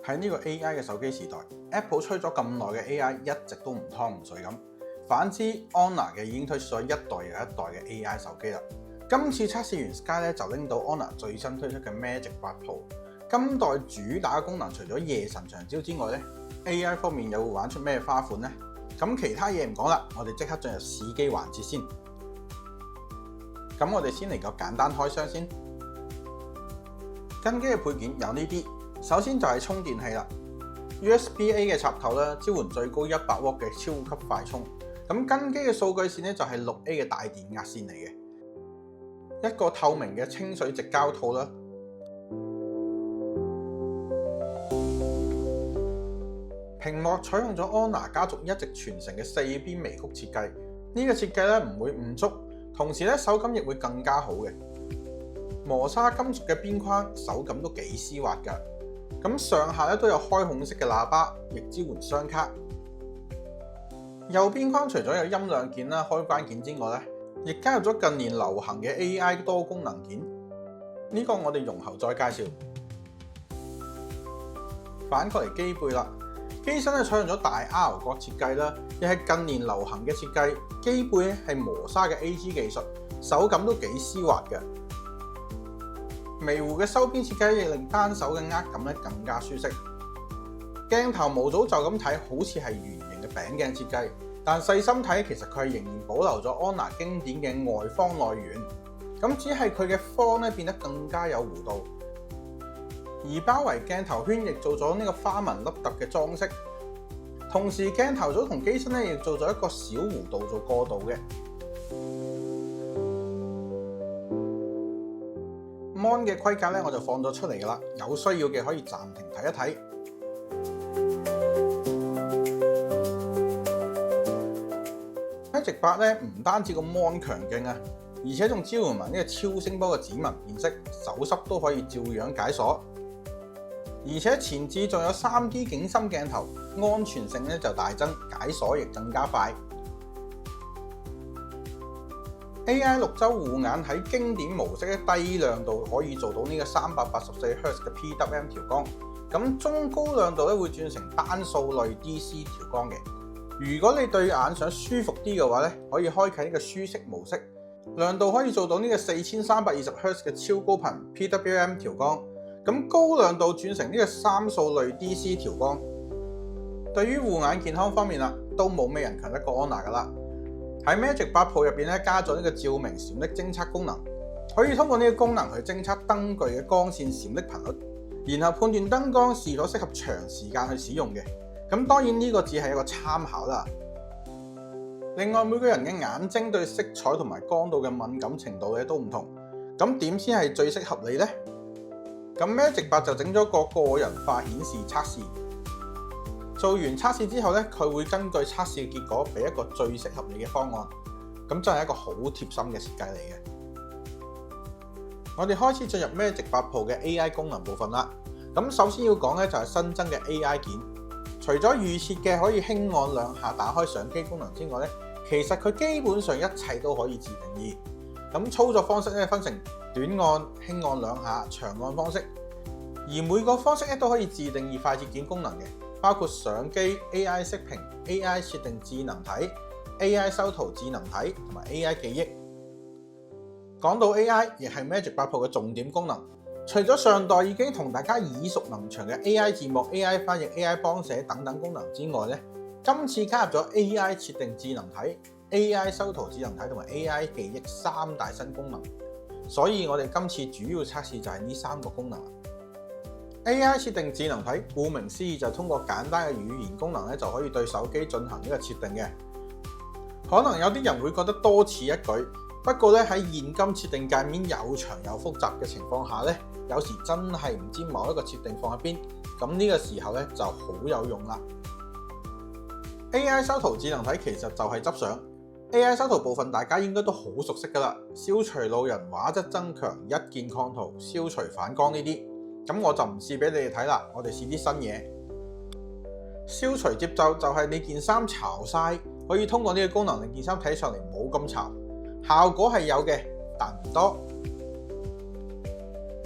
喺呢個 AI 嘅手機時代 ，Apple 吹咗咁耐嘅 AI 一直都唔湯唔水咁。反之 ，Honor 嘅已經推出咗一代又一代嘅 AI 手機啦。今次測試完 Sky 咧，就拎到 Honor 最新推出嘅 Magic 8 Pro。今代主打嘅功能除咗夜神長焦之外咧 ，AI 方面又會玩出咩花款呢？咁其他嘢唔講啦，我哋即刻進入試機環節先。咁我哋先嚟個簡單開箱先。跟機嘅配件有呢啲，首先就係充電器啦 ，USB-A 嘅插頭啦，支援最高100W 嘅超級快充。咁跟機嘅數據線咧就係6A 嘅大電壓線嚟嘅，一個透明嘅清水直膠套啦。屏幕採用咗 Honor 家族一直傳承嘅4邊微曲設計，呢個設計咧唔會誤觸，同時咧手感亦會更加好嘅。磨砂金屬嘅邊框手感都幾絲滑㗎。咁上下咧都有開孔式嘅喇叭，亦支援雙卡。右邊框除咗有音量鍵啦、開關鍵之外咧，亦加入咗近年流行嘅 AI 多功能鍵。呢個我哋容後再介紹。反過嚟機背啦，機身咧採用咗大 R 角設計啦，亦係近年流行嘅設計。機背咧係磨砂嘅 AG 技術，手感都幾絲滑嘅。微弧嘅收邊設計亦令單手嘅握感咧更加舒適。鏡頭模組就咁睇好似係圓形嘅餅鏡設計，但細心睇其實佢係仍然保留咗 Honor 經典嘅外方內圓，咁只係佢嘅方咧變得更加有弧度，而包圍鏡頭圈亦做咗呢個花紋凹凸嘅裝飾，同時鏡頭組同機身咧亦做咗一個小弧度做過渡嘅。Mon 嘅規格咧我就放咗出嚟㗎啦，有需要嘅可以暫停睇一睇。Magic 8咧唔單止個 Mon 強勁啊，而且仲支援埋呢個超聲波嘅指紋辨識，手濕都可以照樣解鎖。而且前置仲有 3D 景深鏡頭，安全性咧就大增，解鎖亦更加快。AI 綠洲護眼喺經典模式嘅低亮度可以做到呢個384Hz 嘅 PWM 調光，咁中高亮度咧會轉成單數類 DC 調光嘅。如果你對眼想舒服啲嘅話咧，可以開啟呢個舒適模式，亮度可以做到呢個4320Hz 嘅超高頻 PWM 調光，咁高亮度轉成呢個3數類 DC 調光。對於護眼健康方面啦，都冇咩人強得過 Honor 噶啦。喺 Magic 8 Pro 入邊咧加咗呢個照明閃爍偵測功能，可以通過呢個功能去偵測燈具嘅光線閃爍頻率，然後判斷燈光是否適合長時間去使用嘅。咁當然呢個只係一個參考啦。另外每個人嘅眼睛對色彩同埋光度嘅敏感程度咧都唔同，咁點先係最適合你呢？咁 Magic 8就整咗個個人化顯示測試。做完測試之後咧，佢會根據測試嘅結果俾一個最適合你嘅方案，咁真係一個好貼心嘅設計嚟嘅。我哋開始進入 Magic 8 Pro 嘅 AI 功能部分啦。咁首先要講咧就係新增嘅 AI 鍵，除咗預設嘅可以輕按兩下打開相機功能之外咧，其實佢基本上一切都可以自定義。咁操作方式咧分成短按、輕按兩下、長按方式，而每個方式咧都可以自定義快捷鍵功能嘅。包括相機、AI 色屏、AI 設定智能體、AI 修圖智能體同埋 AI 記憶。講到 AI， 亦係 Magic 8 Pro 嘅重點功能。除咗上代已經同大家耳熟能詳嘅 AI 字幕、AI 翻譯、AI 幫寫等等功能之外咧，今次加入咗 AI 設定智能體、AI 修圖智能體同埋 AI 記憶3大新功能。所以我哋今次主要測試就係呢3個功能。AI 設定智能體，顧名思義就通過簡單嘅語言功能咧，就可以對手機進行呢個設定嘅。可能有啲人會覺得多此一舉，不過咧喺現今設定界面又長又複雜嘅情況下咧，有時真係唔知某一個設定放喺邊，咁呢個時候咧就好有用啦。AI 修圖智能體其實就係執相 ，AI 修圖部分大家應該都好熟悉噶啦，消除路人、畫質增強、一鍵抗圖、消除反光呢啲。咁我就唔試俾你哋睇啦，我哋試啲新嘢。消除節奏就係你件衫潮晒，可以通過呢個功能令件衫睇上嚟冇咁潮，效果係有嘅，但唔多。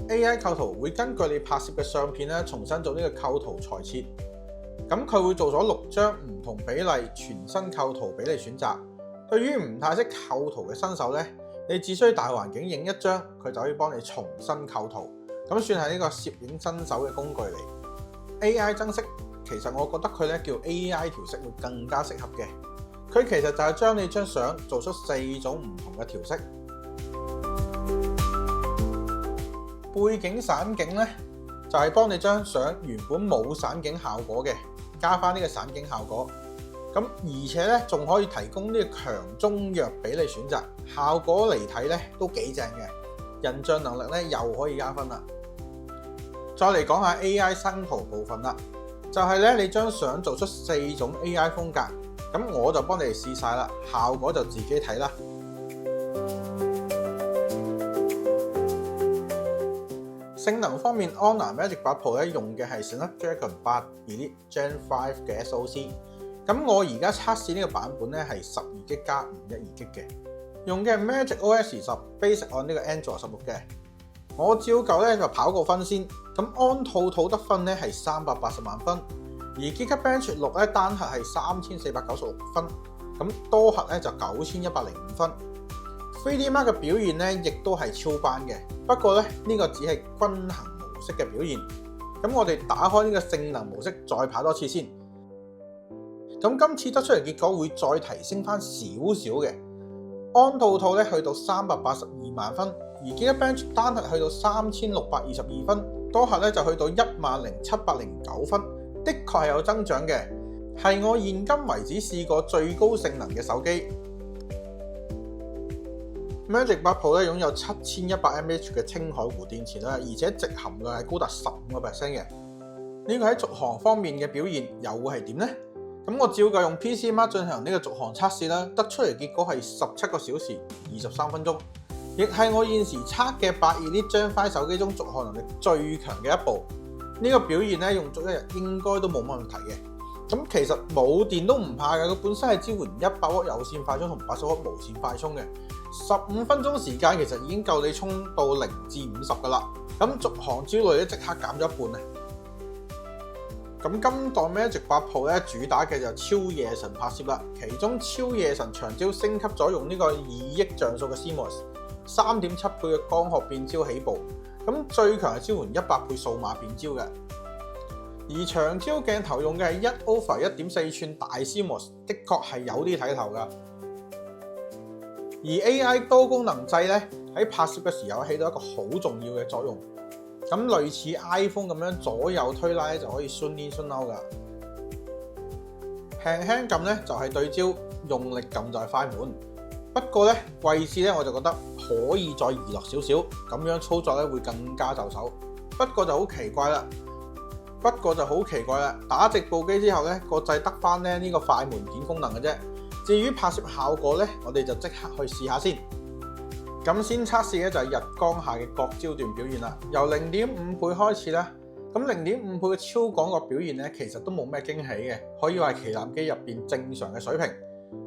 AI 構圖會根據你拍攝嘅相片咧，重新做呢個構圖裁切。咁佢會做咗6張唔同比例全新構圖俾你選擇。對於唔太識構圖嘅新手咧，你只需要大環境影一張，佢就可以幫你重新構圖。咁算係呢個攝影新手嘅工具嚟。AI 增色其實我覺得佢咧叫 AI 調色會更加適合嘅。佢其實就係將你張相做出4種唔同嘅調色。背景散景咧就係幫你張相原本冇散景效果嘅，加翻呢個散景效果。咁而且咧仲可以提供呢個強中弱俾你選擇，效果嚟睇咧都幾正嘅，人像能力咧又可以加分啦。再嚟講下 AI 生圖部分啦，就係咧你將相做出4種 AI 風格，咁我就幫你哋試晒啦，效果就自己睇啦。性能方面，Honor Magic 8 Pro 咧用嘅係 Snapdragon 8 Elite Gen 5嘅 SoC。咁我而家測試呢個版本咧係12GB 加512GB嘅，用嘅係 Magic OS 10 Basic on 呢個 Android 16嘅。我照舊咧就跑個分先，咁安兔得分咧係380萬分，而 Geekbench 6咧單核係3496分，咁多核咧就9105分。3D Mark 嘅表現咧亦都係超班嘅，不過咧呢個只係均衡模式嘅表現。咁我哋打開呢個性能模式再跑多次先。咁今次得出嚟結果會再提升翻少少嘅，安兔咧去到382萬分，而 Geekbench 單核去到3622分，多核咧就去到10709分，的確係有增長嘅，係我現今為止試過最高性能嘅手機。Magic 8 Pro 咧擁有7100mAh 嘅青海湖電池啦，而且直含量係高達15% 嘅。呢個喺續航方面嘅表現又會係點呢？咁我照舊用 PCMark 進行呢個續航測試啦，得出嚟結果係17個小時23分鐘，亦係我現時測嘅8 Elite Gen 5手機中續航能力最強嘅一部。呢個表現咧用足1日應該都冇乜問題嘅。咁其實冇電都唔怕嘅，佢本身係支援100W 有線快充同80W無線快充嘅，15分鐘時間其實已經夠你充到0至50噶啦。咁續航焦慮咧即刻減咗一半啊！咁今代 Magic 8 Pro 咧主打嘅就超夜神拍攝啦，其中超夜神長焦升級咗用呢個2億像素嘅 CMOS 3.7倍嘅光學變焦起步，咁最強係支援100倍數碼變焦嘅。而長焦鏡頭用嘅係1/1.4寸大 CMOS， 的確係有啲睇頭噶。而 AI 多功能掣咧喺拍攝嘅時候起到一個好重要嘅作用。咁類似 iPhone 咁樣左右推拉就可以 zoom in zoom out 噶，輕輕撳咧就係對焦，用力撳就係快門。不過咧位置咧我就覺得可以再移落少少，咁樣操作咧會更加就手。不過就好奇怪啦，打直部機之後咧個掣得翻咧呢個快門鍵功能嘅啫。至於拍攝效果咧，我哋就即刻去試下先。咁先測試嘅就係日光下嘅各焦段表現啦，由 0.5 倍開始啦。咁 0.5 倍嘅超廣角表現咧，其實都冇咩驚喜嘅，可以話係旗艦機入邊正常嘅水平。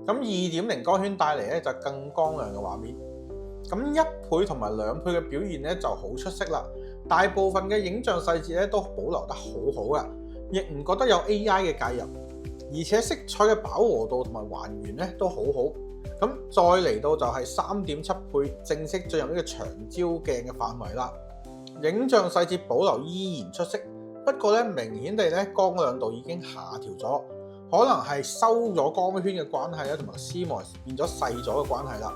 咁 2.0 光圈帶嚟咧就更光亮嘅畫面。咁1倍同埋2倍嘅表現咧就好出色啦，大部分嘅影像細節咧都保留得好好噶，亦唔覺得有 AI 嘅介入，而且色彩嘅飽和度同埋還原咧都好好。咁再嚟到就係 3.7 倍正式進入呢個長焦鏡嘅範圍啦，影像細節保留依然出色，不過咧明顯地咧光亮度已經下調咗，可能係收咗光圈嘅關係啦，同埋 CMOS 變咗細咗嘅關係啦。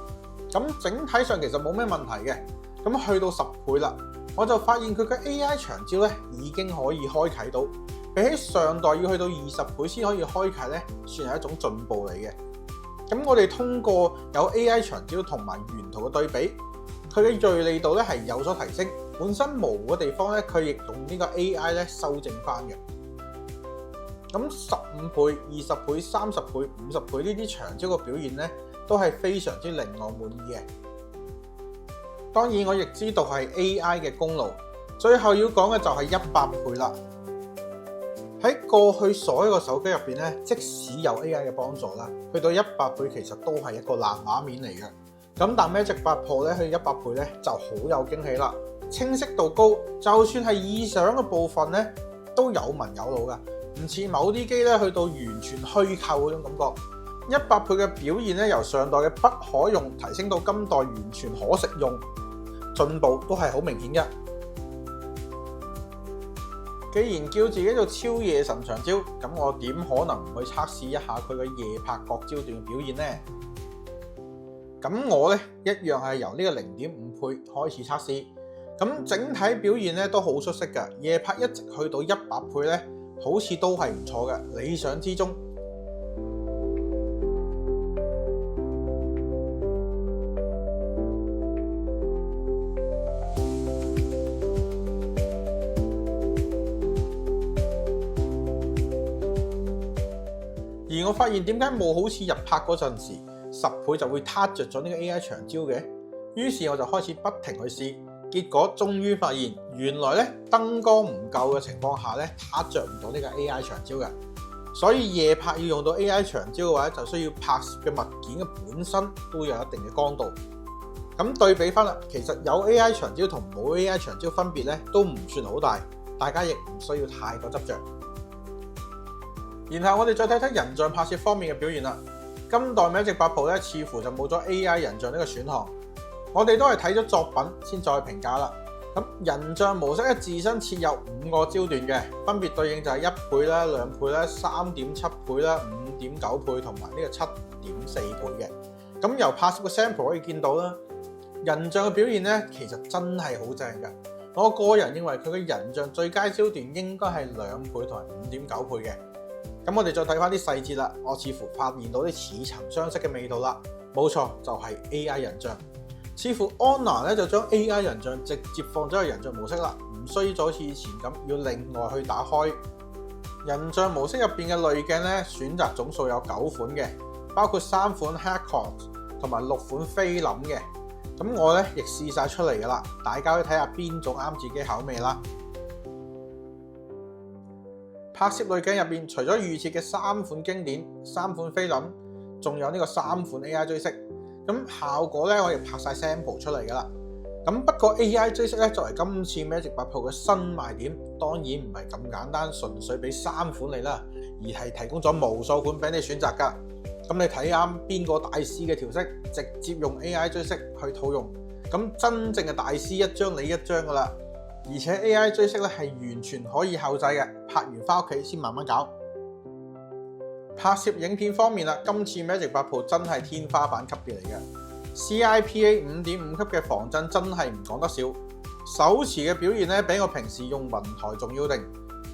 咁整體上其實冇咩問題嘅，咁去到10倍啦，我就發現佢嘅 AI 長焦咧已經可以開啟到，比起上代要去到20倍先可以開啟咧，算係一種進步嚟嘅。咁我哋通過有 AI 長焦同埋原圖嘅對比，佢嘅鋭利度咧係有所提升，本身模糊嘅地方咧，佢亦用呢個 AI 咧修正翻嘅。咁15倍、20倍、30倍、50倍呢啲長焦嘅表現咧，都係非常之令我滿意嘅。當然我亦知道係 AI 嘅功勞，最後要講嘅就係100倍啦。喺過去所有嘅手機入邊咧，即使有 AI 嘅幫助啦，去到100倍其實都係一個爛畫面嚟嘅。咁但 Magic 8 Pro 咧去100倍咧就好有驚喜啦，清晰度高，就算係意想嘅部分咧，都有文有路噶，唔似某啲機咧去到完全虛構嗰種感覺。100倍嘅表現咧，由上代嘅不可用提升到今代完全可食用，進步都係好明顯嘅。既然叫自己做超夜神長焦，咁我點可能唔去測試一下佢嘅夜拍各焦段嘅表現呢？咁我咧一樣係由呢個0.5倍開始測試，咁整體表現咧都好出色嘅，夜拍一直去到100倍咧，好似都係唔錯嘅，理想之中。而我發現點解冇好似日拍嗰陣時10倍就會撻着咗呢個 AI 長焦嘅？於是我就開始不停去試，結果終於發現原來咧燈光唔夠嘅情況下咧撻着唔到呢個 AI 長焦嘅。所以夜拍要用到 AI 長焦嘅話，就需要拍攝嘅物件嘅本身都有一定嘅光度。咁對比翻啦，其實有 AI 長焦同冇 AI 長焦分別咧都唔算好大，大家亦唔需要太過執着。然後我哋再睇睇人像拍攝方面嘅表現啦。今代 Magic 8 Pro 咧似乎就冇咗 AI 人像呢個選項，我哋都係睇咗作品先再評價啦。咁人像模式咧自身設有5個焦段嘅，分別對應就係1倍啦、2倍啦、3.7倍啦、5.9倍同埋呢個7.4倍嘅。咁由拍攝嘅 sample 可以見到啦，人像嘅表現咧其實真係好正㗎。我個人認為佢嘅人像最佳焦段應該係2倍同埋5.9倍嘅。咁我哋再睇翻啲細節啦，我似乎發現到啲似曾相識嘅味道啦。冇錯，就係 AI 人像。似乎 Honor 咧就將 AI 人像直接放咗去人像模式啦，唔需要再好似以前咁要另外去打開。人像模式入邊嘅濾鏡咧，選擇總數有9款嘅，包括3款 Hardcore 同埋6款菲林嘅。咁我咧亦試晒出嚟噶啦，大家可以睇下邊種啱自己口味啦。拍攝濾鏡入邊，除咗預設嘅3款經典、3款菲林，仲有呢個3款 AI 追色。咁效果咧，我亦拍晒 sample 出嚟噶啦。咁不過 AI 追色咧，作為今次 Magic 8 Pro 嘅新賣點，當然唔係咁簡單，純粹俾3款你啦，而係提供咗無數款俾你選擇噶。咁你睇啱邊個大師嘅調色，直接用 AI 追色去套用。咁真正嘅大師一張你一張噶啦。而且 AI 追色咧係完全可以後製嘅，拍完翻屋企先慢慢搞。拍攝影片方面啦，今次 Magic 8 Pro 真係天花板級別嚟嘅 ，CIPA 5.5級嘅防震真係唔講得少。手持嘅表現咧比我平時用雲台仲要定，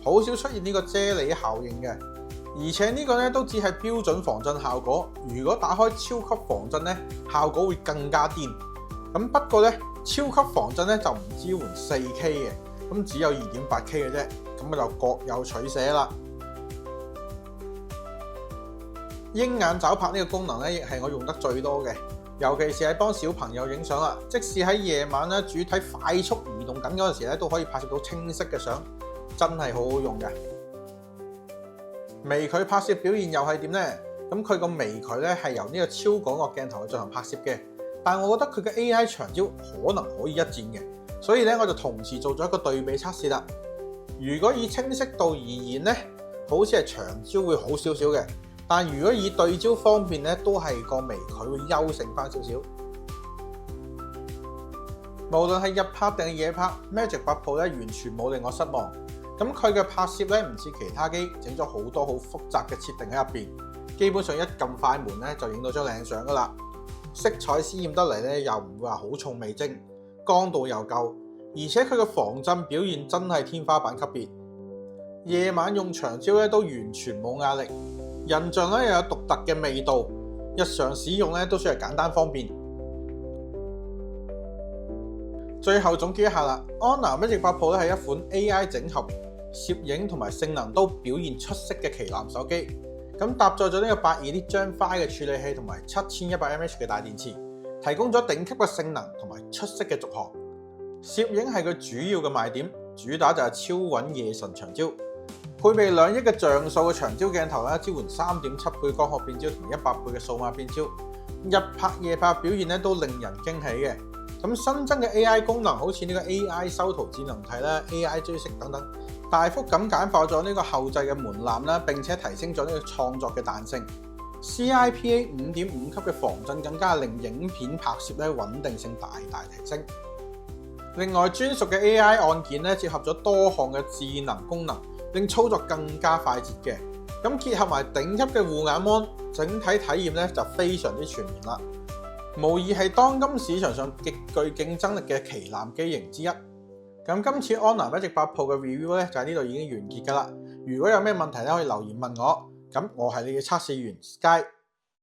好少出現呢個啫喱效應嘅。而且呢個咧都只係標準防震效果，如果打開超級防震咧，效果會更加癲。咁不過咧，超級防震咧就唔支援 4K 嘅，咁只有 2.8K 嘅啫，咁就各有取捨啦。鷹眼抓拍呢個功能咧，亦係我用得最多嘅，尤其是係幫小朋友影相啦。即使喺夜晚咧，主體快速移動緊嗰陣時咧，都可以拍攝到清晰嘅相，真係好好用嘅。微距拍攝表現又係點呢？咁佢個微距咧係由呢個超廣角鏡頭去進行拍攝嘅。但我覺得佢嘅 AI 長焦可能可以一戰嘅，所以咧我就同時做咗一個對比測試啦。如果以清晰度而言咧，好似係長焦會好少少嘅，但如果以對焦方面咧，都係個微距會優勝翻少少。無論係日拍定係夜拍 ，Magic 8 Pro 咧完全冇令我失望。咁佢嘅拍攝咧唔似其他機整咗好多好複雜嘅設定喺入邊，基本上一撳快門咧就影到張靚相噶啦。色彩鮮豔得嚟咧，又唔會話好重味精，光度又夠，而且佢嘅防震表現真係天花板級別。夜晚用長焦咧都完全冇壓力，人像咧又有獨特嘅味道，日常使用咧都算係簡單方便。最後總結一下啦 ，Honor Magic 8 Pro 咧係一款 AI 整合、攝影同埋性能都表現出色嘅旗艦手機。咁搭載咗呢個8.2 Gen 5嘅處理器同埋7100 mAh 嘅大電池，提供咗頂級嘅性能同埋出色嘅續航。攝影係佢主要嘅賣點，主打就係超穩夜神長焦，配備2億嘅像素嘅長焦鏡頭啦，支援3.7倍光學變焦同100倍嘅數碼變焦，日拍夜拍表現咧都令人驚喜嘅。咁新增嘅 AI 功能，好似呢個 AI 修圖智能體啦、AI 追色等等，大幅咁簡化咗呢個後製嘅門檻啦，並且提升咗呢個創作嘅彈性。CIPA 5.5級嘅防震更加令影片拍攝咧穩定性大大提升。另外，專屬嘅 AI 按鍵咧，結合咗多項嘅智能功能，令操作更加快捷嘅。咁結合埋頂級嘅護眼 mon， 整體體驗咧就非常之全面啦。無疑係當今市場上極具競爭力嘅旗艦機型之一。咁今次 Honor Magic 8 Pro 嘅 review 咧就喺呢度已經完結㗎啦。如果有咩問題咧，可以留言問我。咁我係你嘅測試員 Sky。